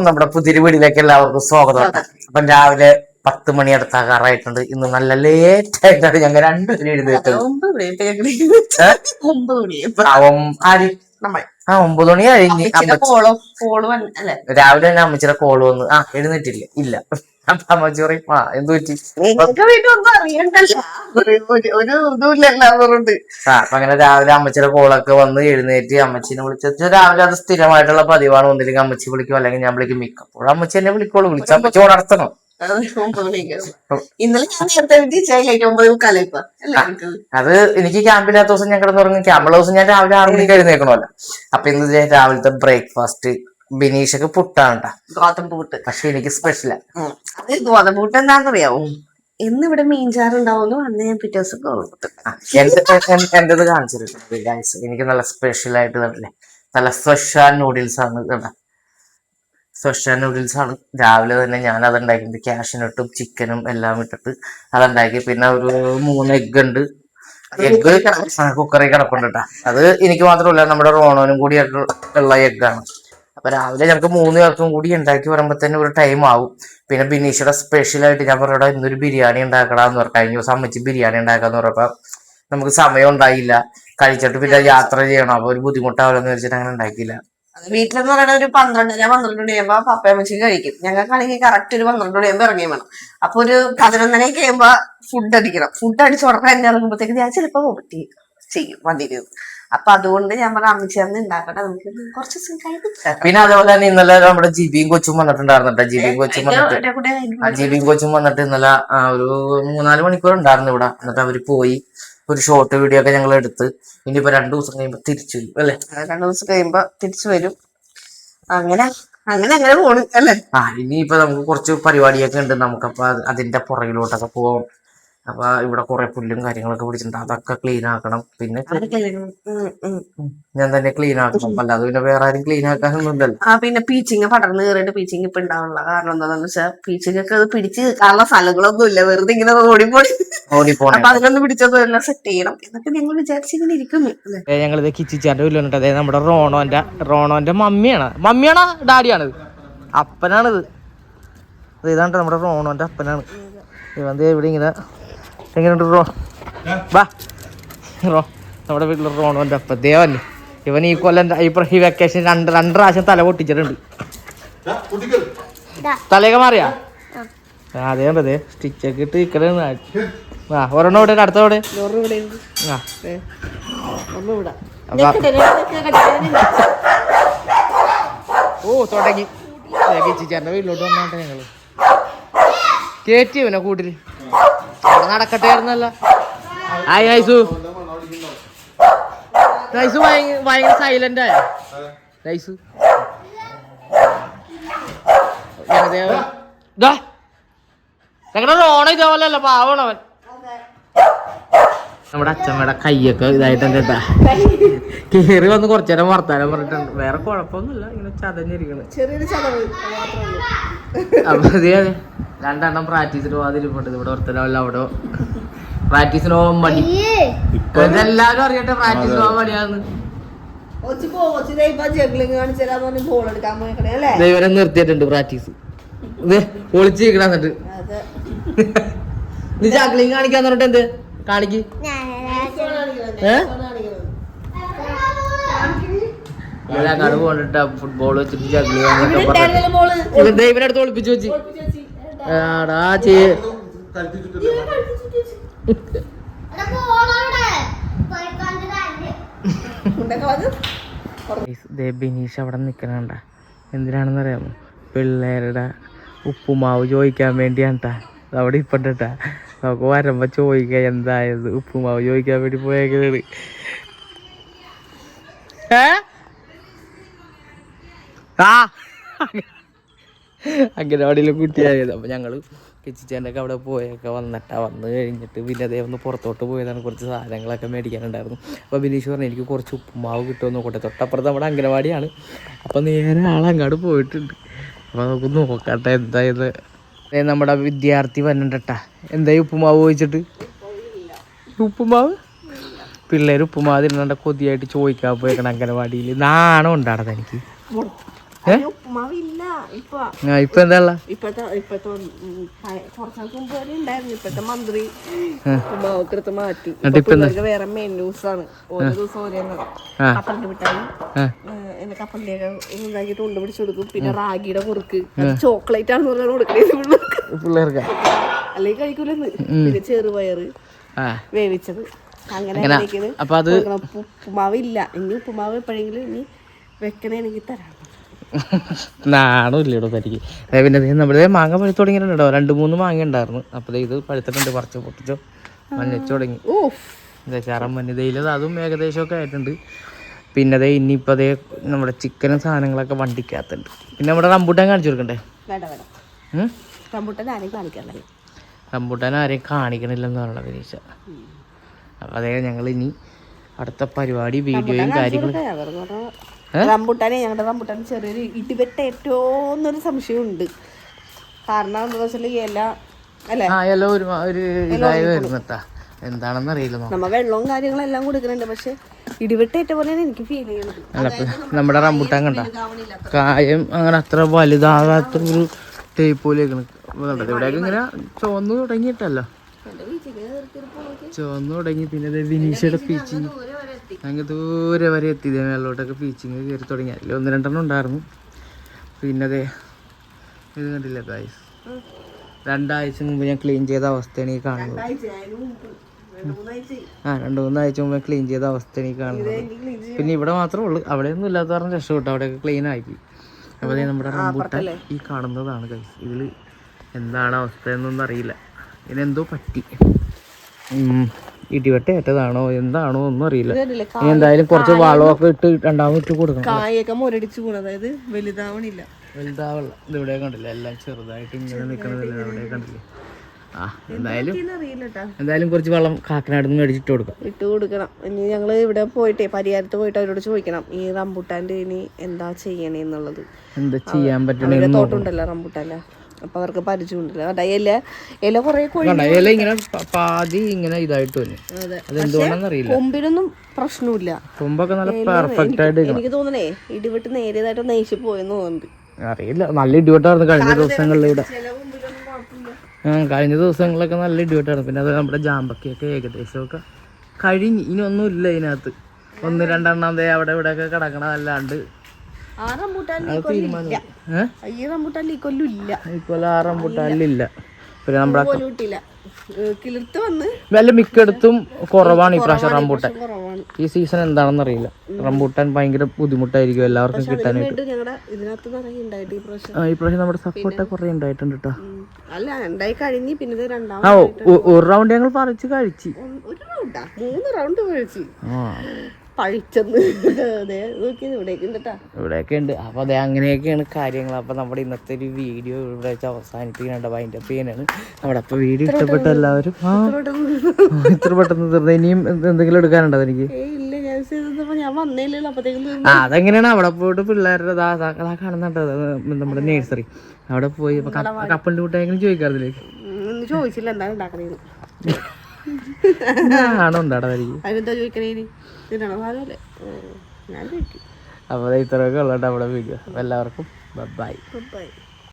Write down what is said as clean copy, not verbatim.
നമ്മുടെ പുതിയൊരു വീടിലേക്ക് എല്ലാവർക്കും സ്വാഗതം. അപ്പം രാവിലെ 10 മണി അടുത്താകാറായിട്ടുണ്ട്. ഇന്ന് നല്ല ലേറ്റ് ആയിട്ടാണ് ഞങ്ങൾ രണ്ടുപേരും എഴുന്നേറ്റത്. 9 മണി കഴിഞ്ഞ് രാവിലെ തന്നെ അമ്മച്ചിയുടെ കോള് വന്ന് എഴുന്നേറ്റില്ല ഇല്ല. അപ്പൊ അമ്മച്ചി പറയും എന്ത് പറ്റി അപ്പൊ അങ്ങനെ രാവിലെ അമ്മച്ചിയുടെ കോളൊക്കെ വന്ന് എഴുന്നേറ്റ് അമ്മച്ചിനെ വിളിച്ച രാവിലെ അത് സ്ഥിരമായിട്ടുള്ള പതിവാണ്. ഒന്നില്ലെങ്കിൽ അമ്മച്ചി വിളിക്കും അല്ലെങ്കിൽ ഞാൻ വിളിക്കും. മിക്കപ്പോഴും അമ്മച്ചി എന്നെ വിളിക്കോളൂ. വിളിച്ച അമ്മച്ചി ഉണർത്തണം. അത് എനിക്ക് ക്യാമ്പില്ലാത്ത ദിവസം ഞാൻ കിടന്നുറങ്ങും. ക്യാമ്പുള്ള ദിവസം ഞാൻ രാവിലെ 6 മണിക്ക് എഴുന്നേക്കണമല്ലോ. അപ്പൊ ഇന്ന് രാവിലത്തെ ബ്രേക്ക്ഫാസ്റ്റ് ബിനീഷക്ക് പുട്ടാണ്. ഗോതമ്പ് പുട്ട്. പക്ഷെ എനിക്ക് സ്പെഷ്യലാ. അത് ഗോതമ്പ് പുട്ട് എന്താണെന്നറിയാവോ? എന്നിവിടെ മീൻചാറുണ്ടാവുന്നു. അന്ന് ഞാൻ പിറ്റേ ദിവസം എന്റേത് കാണിച്ചിട്ടുണ്ട് ഗൈസ്. എനിക്ക് നല്ല സ്പെഷ്യൽ ആയിട്ട് തന്നില്ലേ, നല്ല സ്പെഷ്യൽ നൂഡിൽസ് ആണ് കേട്ടോ. സ്പെഷ്യൽ നൂഡിൽസ് ആണ്. രാവിലെ തന്നെ ഞാൻ അതുണ്ടാക്കിയത് ക്യാഷിനിട്ടും ചിക്കനും എല്ലാം ഇട്ടിട്ട് അതുണ്ടാക്കി. പിന്നെ ഒരു 3 എഗ് ഉണ്ട്. എഗ് കുക്കറിൽ കിടപ്പുണ്ട് കേട്ടോ. അത് എനിക്ക് മാത്രമല്ല, നമ്മുടെ റോണോനും കൂടി ഉള്ള എഗ്ഗാണ്. അപ്പൊ രാവിലെ ഞങ്ങൾക്ക് 3 പേർക്കും കൂടി ഉണ്ടാക്കി വരുമ്പോ തന്നെ ഒരു ടൈം ആവും. പിന്നെ ബിനീഷയുടെ സ്പെഷ്യൽ ആയിട്ട് ഞാൻ പറഞ്ഞ ഇന്നൊരു ബിരിയാണി ഉണ്ടാക്കടാന്ന് പറഞ്ഞു. കഴിഞ്ഞ ദിവസം അമ്മച്ചി ബിരിയാണി ഉണ്ടാക്കാന്ന് പറഞ്ഞപ്പോ നമുക്ക് സമയം ഉണ്ടായില്ല. കഴിച്ചിട്ട് പിന്നെ യാത്ര ചെയ്യണം, അപ്പൊ ഒരു ബുദ്ധിമുട്ടാവില്ലെന്ന് വെച്ചിട്ട് അങ്ങനെ ഉണ്ടാക്കിയില്ല. വീട്ടിലെന്ന് പറയുന്ന ഒരു 12 മണിയാകുമ്പോ പപ്പയമ്മച്ചി കഴിക്കും. ഞങ്ങൾക്കാണെങ്കിൽ കറക്റ്റ് ഒരു 12 മണിയാകുമ്പോ ഇറങ്ങിയ വേണം. അപ്പൊ ഒരു 11 കഴിയുമ്പോ ഫുഡ് അടിക്കണം. ഫുഡ് അടിച്ച് ഉടനെ തന്നെ ഇറങ്ങുമ്പോഴത്തേക്ക് ഞാൻ ചിലപ്പോ വോമിറ്റ് ചെയ്യും വണ്ടിയിൽ. അപ്പൊ അതുകൊണ്ട് ഞാൻ പറഞ്ഞ അമ്മച്ചേർന്ന് ഉണ്ടാക്കട്ടെ, നമുക്ക് കുറച്ച് ദിവസം കഴിക്കും. പിന്നെ അതേപോലെ തന്നെ ഇന്നലെ നമ്മുടെ ജിബിയും കൊച്ചും വന്നിട്ടുണ്ടായിരുന്നു. ജിബിയും കൊച്ചും വന്നിട്ട് ഇന്നലെ ഒരു 3-4 മണിക്കൂർ ഉണ്ടായിരുന്നു ഇവിടെ. എന്നിട്ട് അവര് പോയി ഒരു ഷോർട്ട് വീഡിയോ ഒക്കെ ഞങ്ങൾ എടുത്ത്. ഇനിയിപ്പോ 2 ദിവസം കഴിയുമ്പോ തിരിച്ചു വരും അല്ലെ? 2 ദിവസം കഴിയുമ്പോ തിരിച്ചു വരും. അങ്ങനെ പോണു അല്ലേ? ഇനിയിപ്പോ നമുക്ക് കുറച്ച് പരിപാടിയൊക്കെ ഉണ്ട്. നമുക്കപ്പൊ അതിന്റെ പുറകിലോട്ടൊക്കെ പോവാം. അപ്പൊ ഇവിടെ കുറെ പുല്ലും കാര്യങ്ങളൊക്കെ പിടിച്ചിട്ടുണ്ട്. അതൊക്കെ ക്ലീൻ ആക്കണം. പിന്നെ ഞാൻ തന്നെ ക്ലീൻ ആക്കണം. അല്ലാതെ പിന്നെ വേറെ ആരും ക്ലീൻ ആക്കാനൊന്നുമില്ലല്ലോ. പിന്നെ പീച്ചിങ് പടർന്ന് കയറിയിട്ട് പീച്ചിങ് ഇപ്പൊ ഉണ്ടാവുള്ള കാരണം എന്താണെന്ന് വെച്ചാൽ പീച്ചിങ്ങൊക്കെ അത് പിടിച്ച് നിൽക്കാനുള്ള സ്ഥലങ്ങളൊന്നും ഇല്ല. വെറുതെ ഇങ്ങനെ ഓടിപ്പോണം. അപ്പൊ അതിനൊന്നും പിടിച്ചൊന്നും എല്ലാം സെറ്റ് ചെയ്യണം എന്നൊക്കെ ഞങ്ങൾ വിചാരിച്ചിങ്ങനെ ഇരിക്കുന്നു. ഞങ്ങളിത് കിച്ചിച്ചാന്റെ വീട്ടിലുണ്ട്. അതായത് നമ്മുടെ റോണോന്റെ മമ്മിയാണോ ഡാഡിയാണിത്? അപ്പനാണിത്. ഇതാണ്ട് നമ്മുടെ റോണോന്റെ അപ്പനാണ്. ഇവൻ ഇവിടെ ഇങ്ങനെ എങ്ങനെയുണ്ട് നമ്മുടെ വീട്ടിൽ റോണോന്റെ അപ്പൻ ദേവല്ലേ. ഇവൻ ഈ കൊല്ലം ഈ വെക്കേഷൻ 2 പ്രാവശ്യം തല പൊട്ടിച്ചിട്ടുണ്ട്. തലയൊക്കെ മാറിയാ? അതേ അതെ സ്റ്റിച്ചൊക്കെ ഇട്ട് ഇക്കലാണ്. ഒരെണ്ണം ഇവിടെ അടുത്തോടെ തുടങ്ങി. ചേട്ടൻ്റെ വീട്ടിലോട്ട് വന്നോട്ടെ ഞങ്ങള് കേറ്റി ഇവനെ കൂട്ടില് നടക്കട്ടെ ആയിരുന്നല്ല. നൈസു ഭയങ്കര സൈലന്റ് ആയ നൈസു. ഞങ്ങളുടെ റോണ ഇതേപോലെയല്ല, പാവണവൻ. നമ്മുടെ അച്ഛമ്മയുടെ കയ്യൊക്കെ ഇതായിട്ടുണ്ട് കേട്ടാ. കേറി വന്ന് കുറച്ചു നേരം വർത്താനം പറഞ്ഞിട്ടുണ്ട്. വേറെ കുഴപ്പമൊന്നുമില്ല, ഇങ്ങനെ ചതഞ്ഞിരിക്കണ്. അപ്പൊ അതെ 2 പ്രാക്ടീസിന് പോകാതിരിപ്പുണ്ട്. ഇവിടെ ഒരുത്തരല്ല അവിടെ പ്രാക്ടീസിന് പോകാൻ മടി. എല്ലാരും അറിയട്ടെ പ്രാക്ടീസിന് പോകാൻ മടിയാന്ന്. ഇവരെ നിർത്തിയിട്ടുണ്ട് പ്രാക്ടീസ്. ഇത് പൊളിച്ചിരിക്കണ. എന്നിട്ട് നീ ജഗ്ലിങ് കാണിക്കാന്ന് പറഞ്ഞിട്ട് എന്ത് കാണിക്ക്? അങ്ങോട്ട് പോണ്ടിട്ടാ ഫുട്ബോൾ വെച്ചിട്ട് ജഗ്ലിങ് ദൈവനടുത്ത് ഒളിപ്പിച്ചു വെച്ച് ബിനീഷ് അവിടെ നിക്കണണ്ട. എന്തിനാണെന്ന് അറിയാമോ? പിള്ളേരുടെ ഉപ്പുമാവ് ചോദിക്കാൻ വേണ്ടിയാണ്ടാ അവിടെ ഇപ്പണ്ടാ. നമുക്ക് വരുമ്പോ ചോദിക്കാം എന്തായത്. ഉപ്പുമാവ് ചോദിക്കാൻ വേണ്ടി പോയേക്കുന്നത്. അംഗനവാടിയിലെ കുട്ടിയായത്. അപ്പൊ ഞങ്ങള് കിച്ചിച്ചാൻ്റെ ഒക്കെ അവിടെ പോയൊക്കെ വന്ന് കഴിഞ്ഞിട്ട് പിന്നെ അതേ ഒന്ന് പുറത്തോട്ട് പോയതാണ്. കുറച്ച് സാധനങ്ങളൊക്കെ മേടിക്കാനുണ്ടായിരുന്നു. അപ്പോൾ ബിനീഷ് പറഞ്ഞു എനിക്ക് കുറച്ച് ഉപ്പുമാവ് കിട്ടുമെന്ന് നോക്കട്ടെ. തൊട്ടപ്പുറത്ത് നമ്മുടെ അംഗനവാടിയാണ്. അപ്പോൾ നേരെ ആളങ്ങോട്ട് പോയിട്ടുണ്ട്. അപ്പോൾ നമുക്ക് നോക്കട്ടെ എന്തായത്. നമ്മുടെ വിദ്യാർത്ഥി വന്നിട്ടാ എന്തായി ഉപ്പുമാവ് ചോദിച്ചിട്ട്. ഉപ്പുമാവ് പിള്ളേർ ഉപ്പുമാവ് തിന്നണ്ട കൊതിയായിട്ട് ചോദിക്കാൻ പോയേക്കണം അംഗനവാടിയിൽ. നാണം ഉണ്ടാടത് എനിക്ക്. ഉപ്പുമാവില്ല ഇപ്പൊ. ഇപ്പൊ എന്താ ഉള്ള? ഇപ്പത്തെ കുറച്ചാൾക്ക് മുമ്പ് വരെ ഉണ്ടായിരുന്നു. ഇപ്പത്തെ മന്ത്രി ഉപ്പുമാവൊക്കെ എടുത്ത് മാറ്റി. പിള്ളേർക്ക് വേറെ മെനൂസ് ആണ്. ഓരോ ദിവസം ഓരോ കപ്പലിന്റെ മിഠായി, കപ്പലിന്റെയൊക്കെ ഉണ്ടാക്കിയിട്ട് ഉണ്ട പിടിച്ചു കൊടുക്കും. പിന്നെ റാഗിയുടെ കുറുക്ക്, അത് ചോക്ലേറ്റ് ആണെന്ന് പറഞ്ഞാൽ കൊടുക്കണേ പിള്ളേർക്ക്, അല്ലെങ്കിൽ കഴിക്കൂലെന്ന്. പിന്നെ ചെറുപയറ് വേവിച്ചത്, അങ്ങനെ ഉപ്പുമാവില്ല. ഇനി ഉപ്പുമാവ് എപ്പോഴെങ്കിലും ഇനി വെക്കണേ എനിക്ക് തരാം. നാണോ ഇല്ലടോ തനിക്ക്. പിന്നെ നമ്മുടെ മാങ്ങ പഴുത്ത് തുടങ്ങിയിട്ടുണ്ടോ? 2-3 മാങ്ങ ഉണ്ടായിരുന്നു. അപ്പോൾ ഇത് പഴുത്തിട്ടുണ്ട്. പറിച്ച് പൊട്ടിച്ചോ മഞ്ഞച്ചു തുടങ്ങി. ചറം മഞ്ഞതയിൽ അതും ഏകദേശമൊക്കെ ആയിട്ടുണ്ട്. പിന്നെ അതേ ഇനിയിപ്പോൾ അതേ നമ്മുടെ ചിക്കനും സാധനങ്ങളൊക്കെ വണ്ടിക്കകത്തുണ്ട്. പിന്നെ നമ്മുടെ റംബൂട്ടാൻ കാണിച്ചു കൊടുക്കണ്ടേ? റംബൂട്ടാൻ ആരെയും കാണിക്കണില്ലെന്ന് പറയണ പരീക്ഷ. അപ്പം അതേ ഞങ്ങൾ ഇനി അടുത്ത പരിപാടി വീഡിയോയും കാര്യങ്ങളും. ഞങ്ങളുടെ റംബൂട്ടാൻ ചെറിയൊരു ഇടിവെട്ട ഏറ്റവും സംശയമുണ്ട്. കാരണം എന്താ വെച്ചാൽ ഇല ഒരു ഇതായി വരുന്നട്ടാ, എന്താണെന്ന് അറിയില്ല. നമ്മ വെള്ളവും കാര്യങ്ങളെല്ലാം കൊടുക്കുന്നുണ്ട്, പക്ഷെ ഇടിവെട്ടേറ്റ പോലെയാണ് എനിക്ക് ഫീൽ ചെയ്യുന്നത്. നമ്മുടെ റംബൂട്ടാൻ കണ്ട കായം അങ്ങനെ അത്ര വലുതാകാത്ത ഒരു ടൈപ്പ് പോലെ ഇവിടെയൊക്കെ ഇങ്ങനെ ചുവന്നു തുടങ്ങിയിട്ടല്ലോ, ചുവന്നു തുടങ്ങി. പിന്നെ വിനീഷയുടെ പീച്ചിങ് അങ്ങ് ദൂരെ വരെ എത്തി. മേലോട്ടൊക്കെ പീച്ചിങ് കയറി തുടങ്ങി. അതിൽ 1-2 ഉണ്ടായിരുന്നു. പിന്നെ അതെ ഇത് കണ്ടില്ല ഗായ്സ്, 2 ആഴ്ച മുമ്പ് ഞാൻ ക്ലീൻ ചെയ്ത അവസ്ഥയാണ് ഈ കാണുന്നത്. 2-3 ആഴ്ച മുമ്പ് ക്ലീൻ ചെയ്ത അവസ്ഥയാണ് ഈ കാണുന്നത്. പിന്നെ ഇവിടെ മാത്രമേ ഉള്ളൂ, അവിടെയൊന്നും ഇല്ലാത്ത കാരണം രക്ഷപ്പെട്ടു. അവിടെയൊക്കെ ക്ലീൻ ആക്കി. അപ്പോൾ നമ്മുടെ റംബൂട്ടാൻ ഈ കാണുന്നതാണ് ഗൈസ്. ഇതിൽ എന്താണ് അവസ്ഥ എന്നൊന്നും അറിയില്ല. ഇതിനെന്തോ പറ്റി, ഇടിവെട്ട ഏറ്റതാണോ എന്താണോ ഒന്നും അറിയില്ല. എന്തായാലും കുറച്ച് വളമൊക്കെ ഇട്ട് രണ്ടാമത് കൊടുക്കണം. കായൊക്കെ മുരടിച്ചു പോകണം, അതായത് വലുതാവണില്ല. വലുതാവല്ല. ഇതിവിടെ കണ്ടില്ല, എല്ലാം ചെറുതായിട്ട് ഇങ്ങനെ നിൽക്കണതില്ല. അവിടെ കണ്ടില്ലേ? എന്തായാലും കുറച്ച് വെള്ളം കാക്കനാട് നിന്ന് മേടിച്ചിട്ട് കൊടുക്കണം. ഇനി ഞങ്ങള് ഇവിടെ പോയിട്ടേ പരിഹാരത്ത് പോയിട്ട് അവരോട് ചോദിക്കണം ഈ റംബൂട്ടാന്റെ ഇനി എന്താ ചെയ്യണേന്നുള്ളത്. എന്താ ചെയ്യാൻ പറ്റണേ തോട്ടുണ്ടല്ലോ റംബൂട്ടാന്റെ, അപ്പൊ അവർക്ക് പരിചയമുണ്ടല്ലോ. ഇല കുറെ ഇല ഇങ്ങനെ പാതി ഇങ്ങനെ ഇതായിട്ട് വരും. അതെന്തുകൊണ്ടാന്നറിയില്ല. കൊമ്പിനൊന്നും പ്രശ്നമില്ല, കൊമ്പൊക്കെ നല്ല പെർഫെക്റ്റ് ആയിട്ട്. എനിക്ക് തോന്നണേ ഇടിവിട്ട് നേരിയതായിട്ട് നയിച്ചു പോയെന്ന് തോന്നുന്നുണ്ട്. അറിയില്ല, നല്ല ഇടിവെട്ടായിരുന്നു കഴിഞ്ഞ ദിവസങ്ങളിൽ ഇവിടെ. കഴിഞ്ഞ ദിവസങ്ങളിലൊക്കെ നല്ല ഇടിവെട്ടായിരുന്നു. പിന്നെ അത് നമ്മുടെ ജാമ്പക്കൊക്കെ ഏകദേശമൊക്കെ കഴിഞ്ഞ്. ഇനി ഒന്നുമില്ല ഇതിനകത്ത്. 1-2 അവിടെ ഇവിടെയൊക്കെ കിടക്കണതല്ലാണ്ട് റംബൂട്ടാനിലില്ല. പിന്നെ നമ്മുടെ വല്ല മിക്കടത്തും കുറവാണ് ഈ പ്രാവശ്യം റംബൂട്ടാൻ. ഈ സീസൺ എന്താണെന്ന് അറിയില്ല. റംബൂട്ടാൻ ഭയങ്കര ബുദ്ധിമുട്ടായിരിക്കും എല്ലാവർക്കും കിട്ടാനായിട്ട്. ഈ പ്രാവശ്യം നമ്മുടെ സപ്പോർട്ട കുറെ ഉണ്ടായിട്ടുണ്ട് കേട്ടോ. ഒരു റൗണ്ട് ഞങ്ങൾ പറിച്ച് കഴിച്ചു. 3 റൗണ്ട് കഴിച്ചു. ഇവിടെയൊക്കെ ഉണ്ട്. അപ്പൊ അതെ അങ്ങനെയൊക്കെയാണ് കാര്യങ്ങൾ. അപ്പൊ നമ്മുടെ ഇന്നത്തെ ഒരു വീഡിയോ ഇവിടെ വെച്ച് അവസാനിപ്പിക്കാനുണ്ട്, വൈൻഡ് അപ്പ് ചെയ്യാനാണ് നമ്മുടെ. അപ്പൊ വീഡിയോ ഇഷ്ടപ്പെട്ട എല്ലാവരും ഇത്ര പെട്ടെന്ന് തീർന്നു. ഇനിയും എന്തെങ്കിലും എടുക്കാനുണ്ടോ എനിക്ക്? അതെങ്ങനെയാണ് അവിടെ പോയിട്ട് പിള്ളേരുടെ കാണുന്നുണ്ട് നമ്മുടെ നേഴ്സറി അവിടെ പോയി കപ്പലിന്റെ കൂട്ടായെങ്കിലും ചോദിക്കാറില്ലേ? ചോദിച്ചില്ല എന്താ ഉണ്ടാക്കണേന്ന്. ആണോ ഉണ്ടാടായിരിക്കും. ഞാൻ അപ്പോൾ ഇത്രയൊക്കെ ഉള്ളൂ നമ്മുടെ വീഡിയോ. എല്ലാവർക്കും ബൈ.